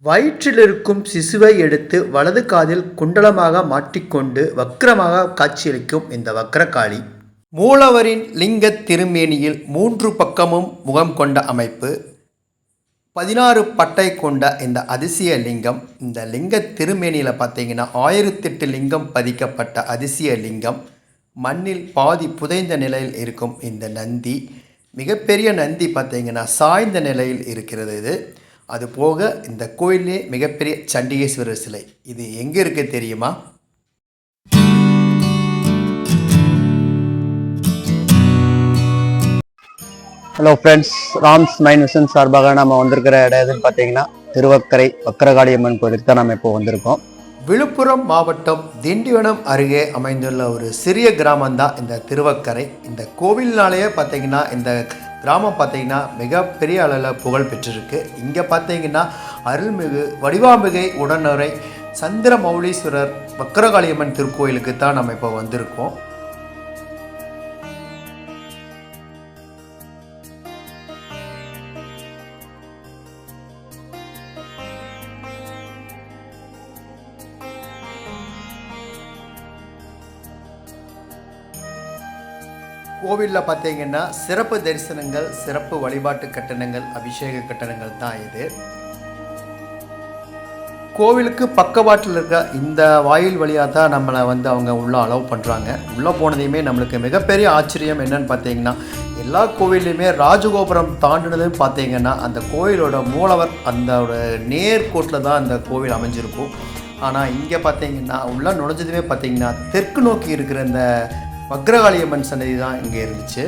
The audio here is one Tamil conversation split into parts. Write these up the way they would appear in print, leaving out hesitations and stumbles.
வயிற்றில் இருக்கும் சிசுவை எடுத்து வலது காதில் குண்டலமாக மாட்டிக்கொண்டு வக்ரமாக காட்சியளிக்கும் இந்த வக்ரகாளி மூலவரின் லிங்க திருமேனியில் 3 பக்கமும் முகம் கொண்ட அமைப்பு, 16 பட்டை கொண்ட இந்த அதிசய லிங்கம். இந்த லிங்க திருமேனியில் பார்த்தீங்கன்னா 1008 லிங்கம் பதிக்கப்பட்ட அதிசய லிங்கம். மண்ணில் பாதி புதைந்த நிலையில் இருக்கும் இந்த நந்தி, மிகப்பெரிய நந்தி பார்த்தீங்கன்னா சாய்ந்த நிலையில் இருக்கிறது. இது அது போக இந்த கோயிலே மிகப்பெரிய சண்டிகேஸ்வரர் சிலை. இது எங்கே இருக்குது தெரியுமா? Hello friends, rams mind mission சார்பாக நம்ம வந்திருக்கிற இடம் எதுன்னு பார்த்தீங்கன்னா திருவக்கரை வக்ரகாளியம்மன் கோயிலுக்கு தான் நம்ம இப்போ வந்திருக்கோம். விழுப்புரம் மாவட்டம் திண்டிவனம் அருகே அமைந்துள்ள ஒரு சிறிய கிராமம்தான் இந்த திருவக்கரை. இந்த கோவில்னாலேயே பார்த்தீங்கன்னா இந்த கிராமம் பார்த்தீங்கன்னா மிகப்பெரிய அளவில் புகழ் பெற்றிருக்கு. இங்கே பார்த்தீங்கன்னா அருள்மிகு வடிவாம்பிகை உடனுரை சந்திரமௌலீஸ்வரர் வக்ரகாளியம்மன் திருக்கோயிலுக்கு தான் நம்ம இப்போ வந்திருக்கோம். கோவிலில் பார்த்தீங்கன்னா சிறப்பு தரிசனங்கள், சிறப்பு வழிபாட்டு கட்டணங்கள், அபிஷேக கட்டணங்கள் தான் இது. கோவிலுக்கு பக்கவாட்டில் இருக்க இந்த வாயில் வழியாக தான் நம்மளை அவங்க உள்ளே அலோவ் பண்ணுறாங்க. உள்ளே போனதையுமே நம்மளுக்கு மிகப்பெரிய ஆச்சரியம் என்னன்னு பார்த்தீங்கன்னா, எல்லா கோவில்லையுமே ராஜகோபுரம் தாண்டினதுன்னு பார்த்தீங்கன்னா அந்த கோவிலோட மூலவர் அந்த நேர்கோட்டில் தான் அந்த கோவில் அமைஞ்சிருக்கும். ஆனால் இங்கே பார்த்தீங்கன்னா உள்ளே நுழைஞ்சதுமே பார்த்தீங்கன்னா தெற்கு நோக்கி இருக்கிற இந்த வக்ரகாளியம்மன் சன்னதி தான் இங்கே இருந்துச்சு.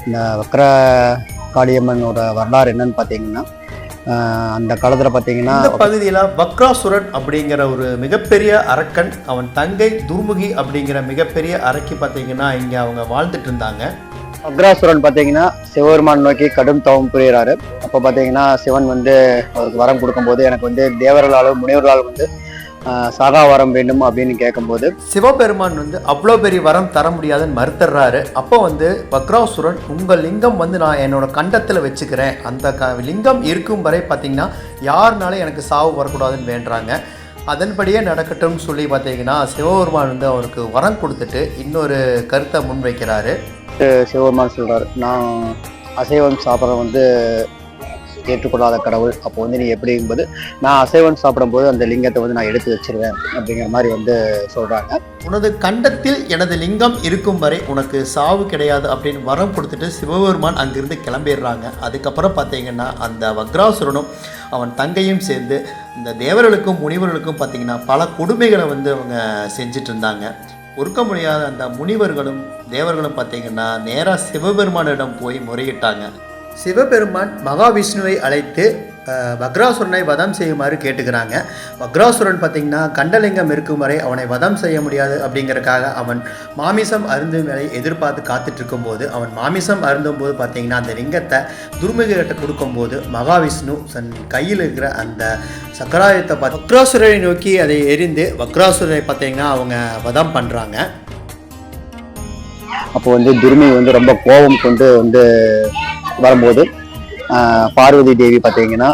இந்த வக்ரகாளியம்மனோட வரலாறு என்னன்னு பார்த்தீங்கன்னா, அந்த காலத்தில் பார்த்தீங்கன்னா இந்த பகுதியில் வக்ராசுரன் அப்படிங்கிற ஒரு மிகப்பெரிய அரக்கன், அவன் தங்கை துர்முகி அப்படிங்கிற மிகப்பெரிய அரக்கி பார்த்தீங்கன்னா இங்கே அவங்க வாழ்ந்துட்டு இருந்தாங்க. வக்ராசுரன் பார்த்தீங்கன்னா சிவபெருமான் நோக்கி கடும் தவம் புரிகிறாரு. அப்போ பார்த்தீங்கன்னா சிவன் அவருக்கு வரம் கொடுக்கும்போது எனக்கு தேவர்களாலும் முனிவர்களாலும் சாகா வரம் வேண்டும் அப்படின்னு கேட்கும்போது சிவபெருமான் அவ்வளோ பெரிய வரம் தர முடியாதுன்னு மறுத்துறாரு. அப்போ வக்ராசுரன், உங்கள் லிங்கம் நான் என்னோட கண்டத்தில் வச்சுக்கிறேன், அந்த லிங்கம் இருக்கும் வரை பார்த்தீங்கன்னா யாருனாலும் எனக்கு சாவு வரக்கூடாதுன்னு வேண்டுறாங்க. அதன்படியே நடக்கட்டும்னு சொல்லி பார்த்தீங்கன்னா சிவபெருமான் அவருக்கு வரம் கொடுத்துட்டு இன்னொரு கருத்தை முன்வைக்கிறாரு. சிவபெருமான் சொல்கிறார், நான் அசைவம் சாப்பிட்ற ஏற்றுக்கொள்ளாத கடவுள். அப்போ நீ எப்படிங்கும்போது நான் அசைவம் சாப்பிடும்போது அந்த லிங்கத்தை நான் எடுத்து வச்சிருவேன் அப்படிங்கிற மாதிரி சொல்கிறாங்க. உனது கண்டத்தில் எனது லிங்கம் இருக்கும் வரை உனக்கு சாவு கிடையாது அப்படின்னு வரம் கொடுத்துட்டு சிவபெருமான் அங்கிருந்து கிளம்பிடுறாங்க. அதுக்கப்புறம் பார்த்தீங்கன்னா அந்த வக்ராசுரனும் அவன் தங்கையும் சேர்ந்து இந்த தேவர்களுக்கும் முனிவர்களுக்கும் பார்த்தீங்கன்னா பல கொடுமைகளை அவங்க செஞ்சிட்டு இருந்தாங்க. பொறுக்க முடியாத அந்த முனிவர்களும் தேவர்களும் பார்த்தீங்கன்னா நேராக சிவபெருமானிடம் போய் முறையிட்டாங்க. சிவபெருமான் மகாவிஷ்ணுவை அழைத்து வக்ராசுரனை வதம் செய்யுமாறு கேட்டுக்கிறாங்க. வக்ராசுரன் பார்த்திங்கன்னா கண்டலிங்கம் இருக்கும் வரை அவனை வதம் செய்ய முடியாது அப்படிங்கிறக்காக அவன் மாமிசம் அருந்தும் வேலை எதிர்பார்த்து காத்துட்டு இருக்கும்போது அவன் மாமிசம் அருந்தும்போது பார்த்திங்கன்னா அந்த லிங்கத்தை துர்முகிட்ட கொடுக்கும்போது மகாவிஷ்ணு தன் கையில் இருக்கிற அந்த சக்கராயத்தை வக்ராசுரனை நோக்கி அதை எரிந்து வக்ராசுரனை பார்த்திங்கன்னா அவங்க வதம் பண்ணுறாங்க. அப்போ துர்முகி ரொம்ப கோபம் கொண்டு வரும்போது பார்வதி தேவி பார்த்தீங்கன்னா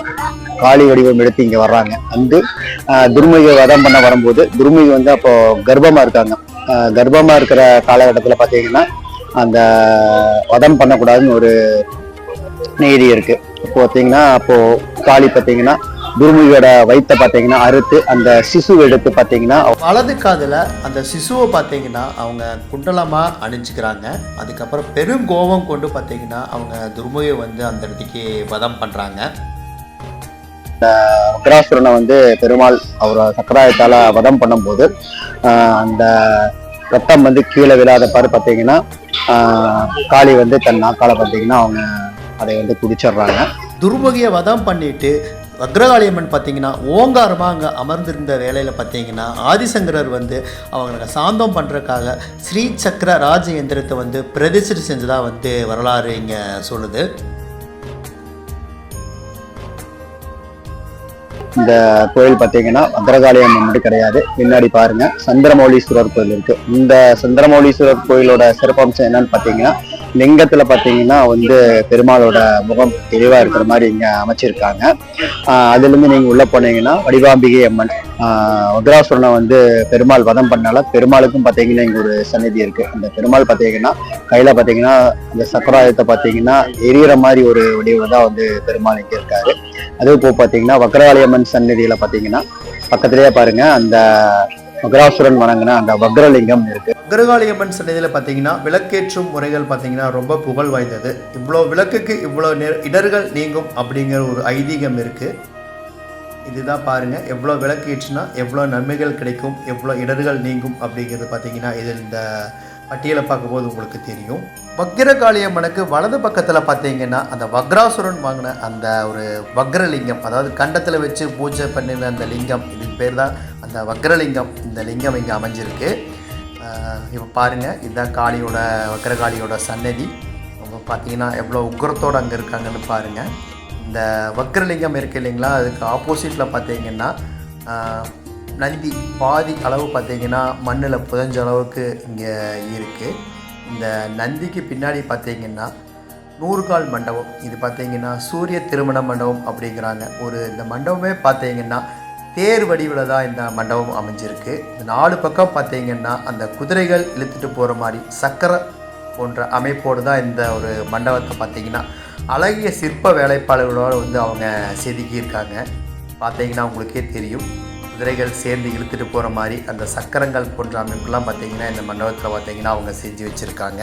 காளி வடிவம் எடுத்து இங்கே வர்றாங்க. துர்முகியை வதம் பண்ண வரும்போது துர்முகி அப்போ கர்ப்பமாக இருக்காங்க. கர்ப்பமாக இருக்கிற காலகட்டத்தில் பார்த்தீங்கன்னா அந்த வதம் பண்ணக்கூடாதுன்னு ஒரு நீதி இருக்கு. இப்போ பார்த்தீங்கன்னா காளி பார்த்தீங்கன்னா துர்முகியோட வயிற்றை பார்த்தீங்கன்னா அறுத்து அந்த சிசுவை எடுத்து பார்த்தீங்கன்னா வலது காதில் அந்த சிசுவை பார்த்தீங்கன்னா அவங்க குண்டலமாக அணிஞ்சிக்கிறாங்க. அதுக்கப்புறம் பெரும் கோபம் கொண்டு பார்த்தீங்கன்னா அவங்க துர்முகியை அந்த இடத்துக்கு வதம் பண்ணுறாங்க. இந்த வக்ராசுரனை பெருமாள் அவரை சக்கராயத்தால் வதம் பண்ணும்போது அந்த ரத்தம் கீழே விழாத பாரு பார்த்தீங்கன்னா காளி தன் நாக்கால பார்த்தீங்கன்னா அவங்க அதை குடிச்சிடுறாங்க. துர்முகியை வதம் பண்ணிட்டு வக்ரகாளியம்மன் பார்த்தீங்கன்னா ஓங்காரமாக அங்கே அமர்ந்திருந்த வேலையில் பார்த்தீங்கன்னா ஆதிசங்கரர் அவங்க சாந்தம் பண்ணுறதுக்காக ஸ்ரீ சக்கர ராஜ எந்திரத்தை பிரதிஷ்டை செஞ்சதாக வரலாறு இங்கே சொல்லுது. இந்த கோயில் பார்த்தீங்கன்னா வக்ரகாளியம்மன் மட்டும் கிடையாது, பின்னாடி பாருங்க சந்திரமௌலீஸ்வரர் கோயில் இருக்கு. இந்த சந்திரமௌலீஸ்வரர் கோயிலோட சிறப்பம்சம் என்னன்னு பார்த்தீங்கன்னா லிங்கத்துல பாத்தீங்கன்னா பெருமாளோட முகம் தெளிவா இருக்கிற மாதிரி இங்க அமைச்சிருக்காங்க. அதுல இருந்து நீங்க உள்ள போனீங்கன்னா வடிவாம்பிகை அம்மன், வக்ராசுரனை பெருமாள் வதம் பண்ணால பெருமாளுக்கும் பாத்தீங்கன்னா இங்க ஒரு சந்நிதி இருக்கு. அந்த பெருமாள் பாத்தீங்கன்னா கையில பாத்தீங்கன்னா இந்த சக்கராயத்தை பாத்தீங்கன்னா எரியற மாதிரி ஒரு வடிவில் தான் பெருமாள் இங்க இருக்காரு. அதே போல பாத்தீங்கன்னா வக்ரகாளி அம்மன் சந்நிதியில பாத்தீங்கன்னா பக்கத்திலேயே பாருங்க அந்த வக்ராசுரன் வணங்கின அந்த வக்ரலிங்கம் இருக்கு. வக்ரகாளியம்மன் சன்னதியில் பார்த்தீங்கன்னா விளக்கேற்றும் முறைகள் பார்த்தீங்கன்னா ரொம்ப புகழ் வாய்ந்தது. இவ்வளோ விளக்குக்கு இவ்வளோ இடர்கள் நீங்கும் அப்படிங்கிற ஒரு ஐதீகம் இருக்குது. இதுதான் பாருங்கள், எவ்வளோ விளக்கு ஏற்றினா எவ்வளோ நன்மைகள் கிடைக்கும், எவ்வளோ இடர்கள் நீங்கும் அப்படிங்கிறது பார்த்தீங்கன்னா இதில் இந்த பட்டியலை பார்க்கும்போது உங்களுக்கு தெரியும். வக்ரகாளியம்மனுக்கு வலது பக்கத்தில் பார்த்தீங்கன்னா அந்த வக்ராசுரன் வாங்கின அந்த ஒரு வக்ரலிங்கம், அதாவது கண்டத்தில் வச்சு பூஜை பண்ணின அந்த லிங்கம், இதுக்கு பேர் தான் அந்த வக்ரலிங்கம். இந்த லிங்கம் இங்கே அமைஞ்சிருக்கு. இப்போ பாருங்கள், இதுதான் காளியோட வக்ரகாளியோட சன்னதி. அவங்க பார்த்தீங்கன்னா எவ்வளோ உக்ரத்தோடு அங்கே இருக்காங்கன்னு பாருங்கள். இந்த வக்ரலிங்கம் இருக்குது இல்லைங்களா, அதுக்கு ஆப்போசிட்டில் பார்த்தீங்கன்னா நந்தி பாதி அளவு பார்த்தீங்கன்னா மண்ணில் புதஞ்ச அளவுக்கு இங்கே இருக்குது. இந்த நந்திக்கு பின்னாடி பார்த்தீங்கன்னா 100 கால் மண்டபம். இது பார்த்தீங்கன்னா சூரிய திருமண மண்டபம் அப்படிங்கிறாங்க. இந்த மண்டபமே பார்த்தீங்கன்னா தேர் வடிவில் தான் இந்த மண்டபம் அமைஞ்சிருக்கு. இந்த 4 பக்கம் பார்த்தீங்கன்னா அந்த குதிரைகள் இழுத்துட்டு போகிற மாதிரி சக்கரை போன்ற அமைப்போடு தான் இந்த ஒரு மண்டபத்தை பார்த்தீங்கன்னா அழகிய சிற்ப வேலைப்பாடுகளோடு அவங்க செதுக்கியிருக்காங்க. பார்த்தீங்கன்னா உங்களுக்கே தெரியும், குதிரைகள் சேர்ந்து இழுத்துட்டு போகிற மாதிரி அந்த சக்கரங்கள் போன்ற அமைப்புலாம் பார்த்தீங்கன்னா இந்த மண்டபத்தில் பார்த்தீங்கன்னா அவங்க செஞ்சு வச்சுருக்காங்க.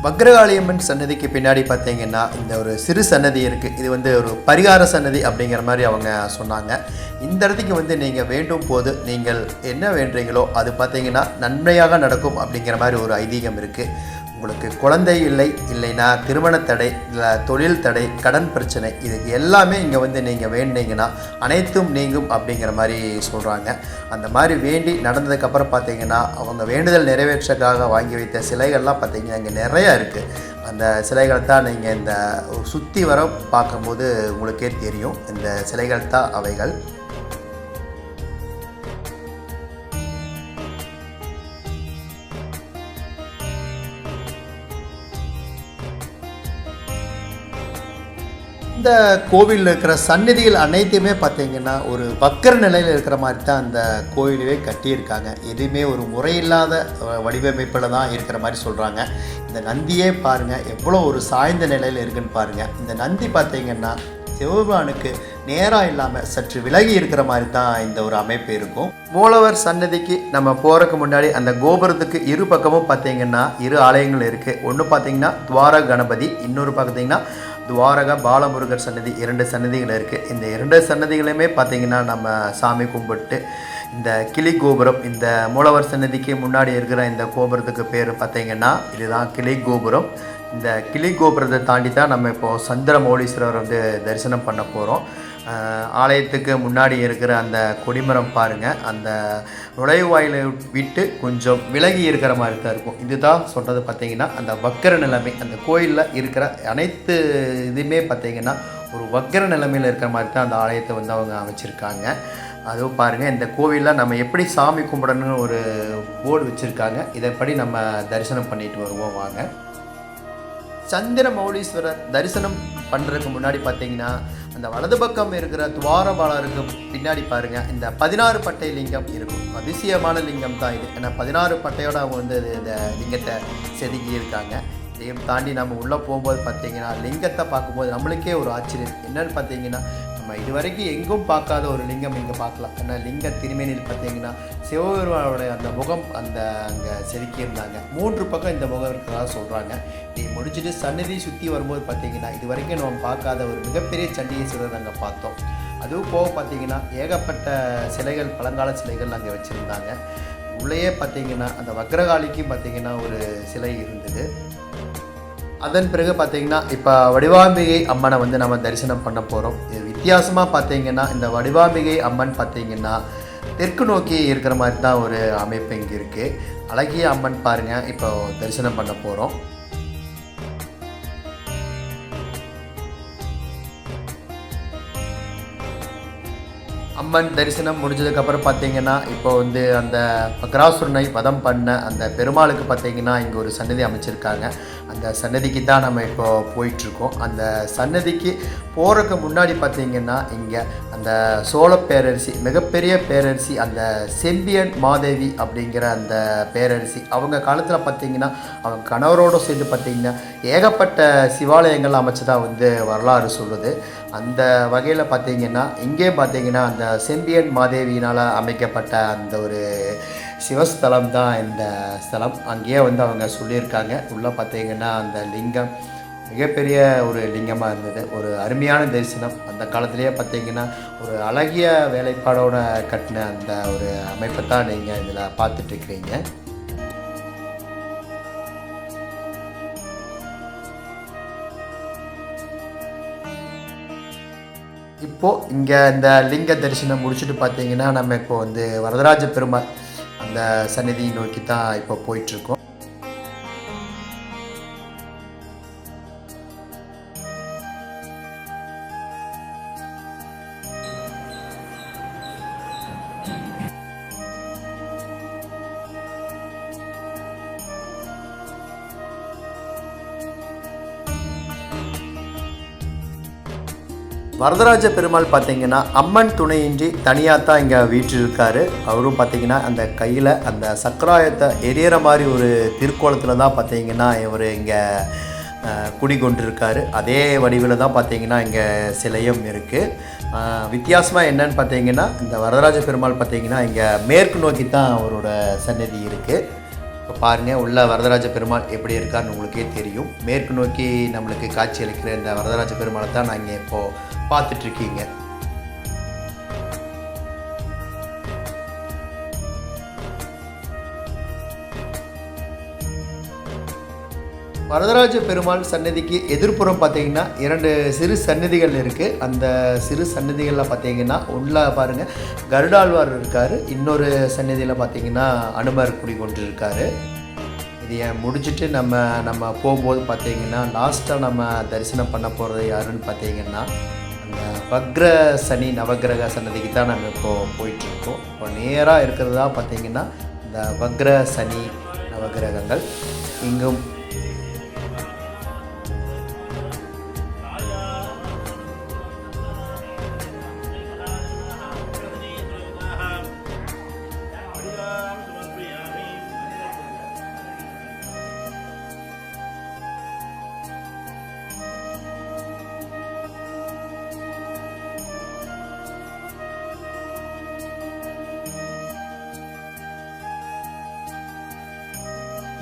வக்ரகாளியம்மன் சன்னதிக்கு பின்னாடி பார்த்தீங்கன்னா இந்த ஒரு சிறு சன்னதி இருக்குது. இது ஒரு பரிகார சன்னதி அப்படிங்கிற மாதிரி அவங்க சொன்னாங்க. இந்த இடத்துக்கு நீங்கள் வேண்டும் போது நீங்கள் என்ன வேண்டுறீங்களோ அது பார்த்தீங்கன்னா நன்மையாக நடக்கும் அப்படிங்கிற மாதிரி ஒரு ஐதீகம் இருக்குது. உங்களுக்கு குழந்தை இல்லைன்னா திருமண தடை, இல்லை தொழில் தடை, கடன் பிரச்சனை, இதுக்கு எல்லாமே இங்கே நீங்கள் வேண்டிங்கன்னா அனைத்தும் நீங்கும் அப்படிங்கிற மாதிரி சொல்கிறாங்க. அந்த மாதிரி வேண்டி நடந்ததுக்கப்புறம் பார்த்தீங்கன்னா அவங்க வேண்டுதல் நிறைவேற்றக்காக வாங்கி வைத்த சிலைகள்லாம் பார்த்தீங்கன்னா இங்கே நிறையா இருக்குது. அந்த சிலைகளை தான் நீங்கள் இந்த சுற்றி வர பார்க்கும்போது உங்களுக்கே தெரியும், இந்த சிலைகள் தான் அவைகள். இந்த கோவிலில் இருக்கிற சந்நிதிகள் அனைத்தையுமே பார்த்தீங்கன்னா ஒரு வக்கர நிலையில் இருக்கிற மாதிரி தான் அந்த கோவிலவே கட்டியிருக்காங்க. எதுவுமே ஒரு முறையில்லாத வடிவமைப்பில் தான் இருக்கிற மாதிரி சொல்கிறாங்க. இந்த நந்தியே பாருங்கள் எவ்வளோ ஒரு சாய்ந்த நிலையில் இருக்குன்னு பாருங்கள். இந்த நந்தி பார்த்தீங்கன்னா சிவபெருமானுக்கு நேராக இல்லாமல் சற்று விலகி இருக்கிற மாதிரி தான் இந்த ஒரு அமைப்பு இருக்கும். மூலவர் சன்னதிக்கு நம்ம போகிறதுக்கு முன்னாடி அந்த கோபுரத்துக்கு இரு பக்கமும் பார்த்தீங்கன்னா 2 ஆலயங்கள் இருக்குது. ஒன்று பார்த்தீங்கன்னா துவார கணபதி, இன்னொரு பார்த்தீங்கன்னா துவாரக பாலமுருகர் சன்னதி. 2 சன்னதிகள் இருக்குது. இந்த 2 சன்னதிகளுமே பார்த்திங்கன்னா நம்ம சாமி கும்பிட்டு இந்த கிளி கோபுரம், இந்த மூலவர் சன்னதிக்கு முன்னாடி இருக்கிற இந்த கோபுரத்துக்கு பேர் பார்த்திங்கன்னா இதுதான் கிளி கோபுரம். இந்த கிளி கோபுரத்தை தாண்டி தான் நம்ம இப்போது சந்திரமௌலீஸ்வரர் தரிசனம் பண்ண போகிறோம். ஆலயத்துக்கு முன்னாடி இருக்கிற அந்த கொடிமரம் பாருங்கள், அந்த நுழைவாயிலை விட்டு கொஞ்சம் விலகி இருக்கிற மாதிரி தான் இருக்கும். இதுதான் சொல்கிறது பார்த்திங்கன்னா அந்த வக்கர நிலைமை. அந்த கோயிலில் இருக்கிற அனைத்து இதுவுமே பார்த்திங்கன்னா ஒரு வக்கர நிலைமையில் இருக்கிற மாதிரி தான் அந்த ஆலயத்தை அவங்க அமைச்சிருக்காங்க. அதுவும் பாருங்கள், இந்த கோவிலில் நம்ம எப்படி சாமி கும்பிடணும்னு ஒரு போர்டு வச்சுருக்காங்க. இதைப்படி நம்ம தரிசனம் பண்ணிட்டு வருவோம் வாங்க. சந்திரமௌலீஸ்வரர் தரிசனம் பண்ணுறதுக்கு முன்னாடி பார்த்தீங்கன்னா அந்த வலது பக்கம் இருக்கிற துவாரபாலருக்கு பின்னாடி பாருங்கள் இந்த 16 பட்டை லிங்கம் இருக்கும். அதிசயமான லிங்கம் தான் இது. ஏன்னா 16 பட்டையோடு அவங்க இந்த லிங்கத்தை செதுக்கி இருக்காங்க. இதையும் தாண்டி நம்ம உள்ளே போகும்போது பார்த்தீங்கன்னா லிங்கத்தை பார்க்கும்போது நம்மளுக்கே ஒரு ஆச்சரியம். என்னென்னு பார்த்தீங்கன்னா நம்ம இது வரைக்கும் எங்கும் பார்க்காத ஒரு லிங்கம் இங்கே பார்க்கலாம். ஏன்னா லிங்க திருமேனியில் பார்த்தீங்கன்னா சிவபெருமானோட அந்த முகம் அங்கே செதுக்கியிருந்தாங்க. 3 பக்கம் இந்த முகம் இருக்கிறதா சொல்கிறாங்க. இதை முடிச்சுட்டு சன்னதி சுற்றி வரும்போது பார்த்தீங்கன்னா இது வரைக்கும் நம்ம பார்க்காத ஒரு மிகப்பெரிய சண்டிகேஸ்வரர் அங்கே பார்த்தோம். அதுவும் போக பார்த்தீங்கன்னா ஏகப்பட்ட சிலைகள், பழங்கால சிலைகள் அங்கே வச்சுருந்தாங்க. உள்ளேயே பார்த்தீங்கன்னா அந்த வக்ரகாளிக்கும் பார்த்தீங்கன்னா ஒரு சிலை இருந்தது. அதன் பிறகு பார்த்தீங்கன்னா இப்போ வடிவாம்பிகை அம்மனை நம்ம தரிசனம் பண்ண போகிறோம். இது வித்தியாசமாக பார்த்தீங்கன்னா இந்த வடிவாம்பிகை அம்மன் பார்த்தீங்கன்னா தெற்கு நோக்கி இருக்கிற மாதிரி தான் ஒரு அமைப்பு இங்கே இருக்குது. அழகிய அம்மன் பாருங்கள், இப்போ தரிசனம் பண்ண போகிறோம். அம்மன் தரிசனம் முடிஞ்சதுக்கப்புறம் பார்த்தீங்கன்னா இப்போ வந்து அந்த வக்ராசுரனை வதம் பண்ண அந்த பெருமாளுக்கு பார்த்தீங்கன்னா இங்கே ஒரு சன்னதி அமைச்சிருக்காங்க. அந்த சன்னதிக்கு தான் நம்ம இப்போ போயிட்டுருக்கோம். அந்த சன்னதிக்கு போகிறதுக்கு முன்னாடி பார்த்தீங்கன்னா இங்கே அந்த சோழ பேரரசி, மிகப்பெரிய பேரரசி, அந்த செம்பியன் மாதேவி அப்படிங்கிற அந்த பேரரசி அவங்க காலத்தில் பார்த்தீங்கன்னா அவங்க கணவரோடு சேர்ந்து பார்த்தீங்கன்னா ஏகப்பட்ட சிவாலயங்கள் அமைச்சதாக வந்து வரலாறு சொல்லுது. அந்த வகையில் பார்த்தீங்கன்னா இங்கே பார்த்தீங்கன்னா அந்த செம்பியன் மாதேவியினால் அமைக்கப்பட்ட அந்த ஒரு சிவஸ்தலம் தான் இந்த ஸ்தலம். அங்கேயே வந்து அவங்க சொல்லியிருக்காங்க. உள்ளே பார்த்தீங்கன்னா அந்த லிங்கம் மிகப்பெரிய ஒரு லிங்கமாக இருந்தது. ஒரு அருமையான தரிசனம். அந்த காலத்திலேயே பார்த்தீங்கன்னா ஒரு அழகிய வேலைப்பாடோட கட்டின அந்த ஒரு அமைப்பை தான் நீங்கள் இதில் பார்த்துட்ருக்கிறீங்க. இப்போது இங்கே இந்த லிங்க தரிசனம் முடிச்சுட்டு பார்த்தீங்கன்னா நம்ம இப்போ வந்து வரதராஜ பெருமாள் அந்த சந்நிதியை நோக்கி தான் இப்போ போயிட்டுருக்கோம். வரதராஜ பெருமாள் பார்த்தீங்கன்னா அம்மன் துணையின்றி தனியாக தான் இங்கே வீற்றிருக்காரு. அவரும் பார்த்தீங்கன்னா அந்த கையில் அந்த சக்கராயத்தை எரியற மாதிரி ஒரு திருக்கோலத்தில் தான் பார்த்தீங்கன்னா இவர் இங்கே குடிகொண்டிருக்காரு. அதே வடிவில் தான் பார்த்தீங்கன்னா இங்கே சிலையும் இருக்குது. வித்தியாசமாக என்னன்னு பார்த்தீங்கன்னா இந்த வரதராஜ பெருமாள் பார்த்தீங்கன்னா இங்கே மேற்கு நோக்கி தான் அவரோட சன்னதி இருக்குது. இப்போ பாருங்கள் உள்ள வரதராஜ பெருமாள் எப்படி இருக்காருன்னு உங்களுக்கே தெரியும். மேற்கு நோக்கி நம்மளுக்கு காட்சி அளிக்கிற இந்த வரதராஜ பெருமாளை தான் நாங்கள் இப்போது பார்த்துட்ருக்கீங்க. வரதராஜ பெருமாள் சன்னதிக்கு எதிர்ப்புறம் பார்த்தீங்கன்னா 2 சிறு சன்னதிகள் இருக்குது. அந்த சிறு சன்னதிகளில் பார்த்தீங்கன்னா உள்ள பாருங்கள் கருடாழ்வார் இருக்கார். இன்னொரு சன்னதியில் பார்த்தீங்கன்னா அனுமர் குடிகொண்டு இருக்கார். இதை முடிச்சுட்டு நம்ம போகும்போது பார்த்தீங்கன்னா லாஸ்ட்டாக நம்ம தரிசனம் பண்ண போகிறது யாருன்னு பார்த்தீங்கன்னா அந்த வக்ர சனி நவகிரக சன்னதிக்கு தான் நம்ம இப்போது போயிட்டுருக்கோம். இப்போ நேராக இருக்கிறதா பார்த்தீங்கன்னா இந்த வக்ர சனி நவகிரகங்கள். இங்கும்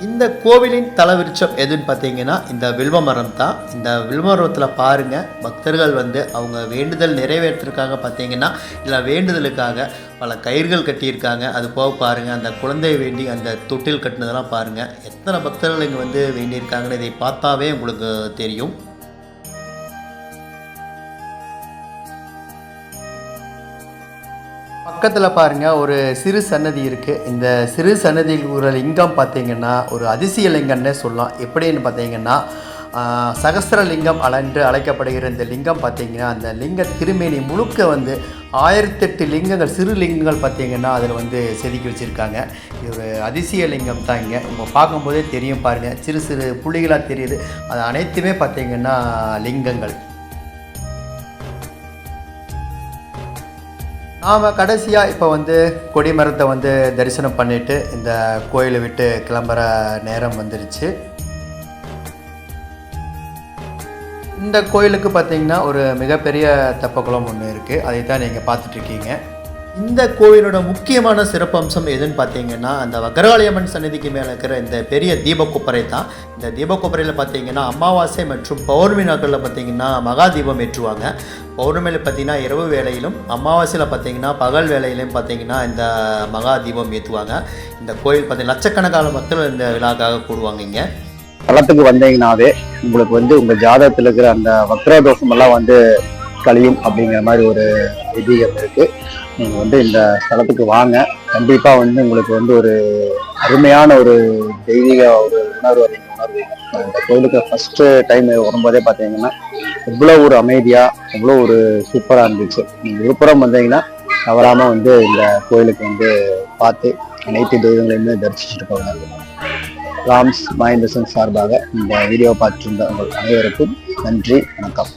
இந்த கோவிலின் தலவிருட்சம் எதுன்னு பார்த்தீங்கன்னா இந்த வில்வ மரம் தான். இந்த வில்வ மரத்தில் பாருங்கள் பக்தர்கள் வந்து அவங்க வேண்டுதல் நிறைவேற்றிருக்காங்க பார்த்தீங்கன்னா இல்லை வேண்டுதலுக்காக பல கயிர்கள் கட்டியிருக்காங்க. அது போக பாருங்கள் அந்த குழந்தை வேண்டி அந்த தொட்டில் கட்டினதெல்லாம் பாருங்கள். எத்தனை பக்தர்கள் இங்கே வந்து வேண்டியிருக்காங்கன்னு இதை பார்த்தாவே உங்களுக்கு தெரியும். பக்கத்தில் பாருங்கள் ஒரு சிறு சன்னதி இருக்குது. இந்த சிறு சன்னதியில் ஒரு லிங்கம் பார்த்தீங்கன்னா ஒரு அதிசய லிங்கம்னே சொல்லலாம். எப்படின்னு பார்த்தீங்கன்னா சகஸ்திரலிங்கம் என்று அழைக்கப்படுகிற இந்த லிங்கம் பார்த்தீங்கன்னா அந்த லிங்க திருமேனி முழுக்க வந்து 1008 லிங்கங்கள் சிறு லிங்கங்கள் பார்த்தீங்கன்னா அதில் வந்து செதுக்கி வச்சுருக்காங்க. இது ஒரு அதிசய லிங்கம் தான். இங்கே நம்ம பார்க்கும்போதே தெரியும் பாருங்கள் சிறு சிறு புள்ளிகளாக தெரியுது. அது அனைத்துமே பார்த்தீங்கன்னா லிங்கங்கள். நாம் கடைசியாக இப்போ வந்து கொடிமரத்தை வந்து தரிசனம் பண்ணிவிட்டு இந்த கோயிலை விட்டு கிளம்புற நேரம் வந்துருச்சு. இந்த கோயிலுக்கு பார்த்திங்கன்னா ஒரு மிகப்பெரிய தெப்பக்குளம் ஒன்று இருக்குது. அதை தான் நீங்கள் பார்த்துட்ருக்கீங்க. இந்த கோவிலோட முக்கியமான சிறப்பம்சம் எதுன்னு பார்த்தீங்கன்னா அந்த வக்ரகாளியம்மன் சன்னதிக்கு மேலே இருக்கிற இந்த பெரிய தீபக்கொப்பரை தான். இந்த தீபக்கொப்பரையில் பார்த்தீங்கன்னா அமாவாசை மற்றும் பௌர்ணமி நாட்களில் பார்த்தீங்கன்னா மகா தீபம் ஏற்றுவாங்க. பௌர்ணமியில் பார்த்தீங்கன்னா இரவு வேளையிலும் அமாவாசையில் பார்த்தீங்கன்னா பகல் வேளையிலும் பார்த்தீங்கன்னா இந்த மகா தீபம் ஏற்றுவாங்க. இந்த கோயில் பார்த்தீங்கன்னா லட்சக்கணக்கான மக்கள் இந்த விழாக்காக கூடுவாங்க. இங்கே தலத்துக்கு வந்தீங்கன்னாவே உங்களுக்கு வந்து உங்கள் ஜாதகத்தில் இருக்கிற அந்த வக்ரதோஷம் எல்லாம் வந்து கழியும் அப்படிங்கிற மாதிரி ஒரு ஐதீகம் இருக்குது. நீங்கள் வந்து இந்த ஸ்தலத்துக்கு வாங்க. கண்டிப்பாக வந்து உங்களுக்கு வந்து ஒரு அருமையான ஒரு தெய்வீக ஒரு உணர்வு நீங்கள் உணர்வீங்க. இந்த கோயிலுக்கு ஃபஸ்ட்டு டைம் வரும்போதே பார்த்தீங்கன்னா இவ்வளோ ஒரு அமைதியாக இவ்வளோ ஒரு சூப்பராக இருந்துச்சு. நீங்கள் விழுப்புரம் வந்தீங்கன்னா தவறாமல் வந்து இந்த கோயிலுக்கு வந்து பார்த்து அனைத்து தெய்வங்களையுமே தரிசிச்சுட்டு போவாங்க. ராம்ஸ் மைண்ட் பிசினஸ் சார்பாக இந்த வீடியோ பார்த்துருந்த உங்கள் அனைவருக்கும் நன்றி, வணக்கம்.